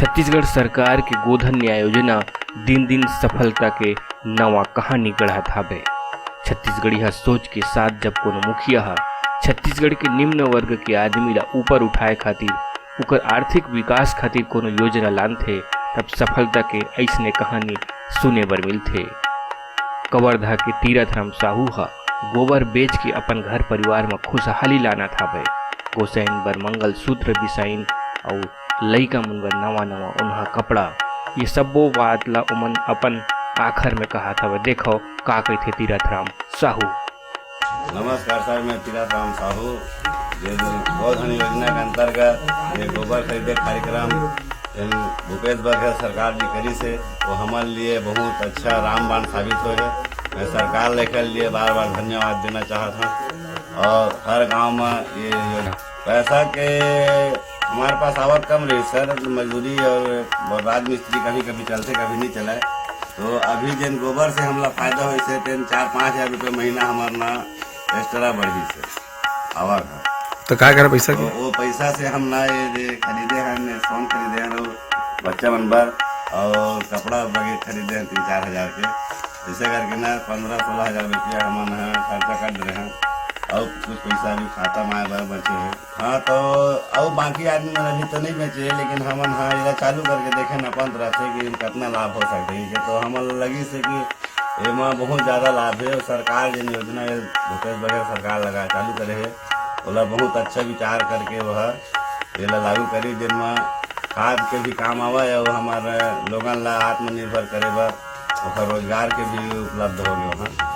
छत्तीसगढ़ सरकार के गोधन न्याय योजना दिन दिन सफलता के नवा कहानी गढ़त हावे। छत्तीसगढ़ी ह सोच के साथ जब कोनो मुखिया ह छत्तीसगढ़ के निम्न वर्ग के आदमी ला ऊपर उठाए खातिर उकर आर्थिक विकास खातिर कोनो योजना लानथे तब सफलता के ऐसने कहानी सुने बर मिलथे। कवर्धा के तीरथ राम साहू ह गोबर बेच के अपन घर परिवार में खुशहाली लानत हावे। गोसाइन बर मंगल सूत्र बिसाइन और लइका मन बर नवा नवा उन्हा कपड़ा, ये सब्बो बात ला उमन अपन आखर में कहत हवे। देखो का कहथे तीरथ राम साहू। नमस्कार सर, मैं तीरथ राम साहू। ये गोधन योजना के अंतर्गत ये गोबर खरीदे कार्यक्रम भूपेश बघेल सरकार जी करी से वो हमारे लिए बहुत अच्छा रामबाण साबित हो है। मैं सरकार लेकर लिए बार बार धन्यवाद देना चाहता हूँ। और हर गांव में ये योजना पैसा के हमारे पास आवक कम रही सर, मजदूरी और राज मिस्त्री कभी कभी चलते कभी नहीं चलाए। तो अभी जिन गोबर से हमला फायदा हो से 4-5 हज़ार रुपये महीना हमारे ना एक्स्ट्रा बढ़ी से आवक है। तो क्या करे पैसा तो वो पैसा से हम ना ये खरीदे हैं, सोन खरीदे हैं और बच्चा मनबर और कपड़ा वगैरह खरीदे हैं 3-4 हज़ार के। ऐसे करके ना 15-16 हज़ार रुपया हम खर्चा कर रहे हैं और कुछ पैसा भी खाता में आए बार बचे हैं। हाँ, तो और बाकी आदमी मैंने अभी तो नहीं बेचे, लेकिन हमन हाँ इला चालू करके देखे न अपन तरह से कि कितना लाभ हो सकते हैं। तो हम लगी से कि एમાં बहुत ज़्यादा लाभ है। और सरकार जिन योजना भूपेश बघेल सरकार लगा चालू करे है ओला बहुत अच्छा विचार करके वह ये लागू करी, जिनमें खाद के भी काम आवा और हमारे लोगन ला आत्मनिर्भर करे बर रोजगार के भी उपलब्ध हो गए।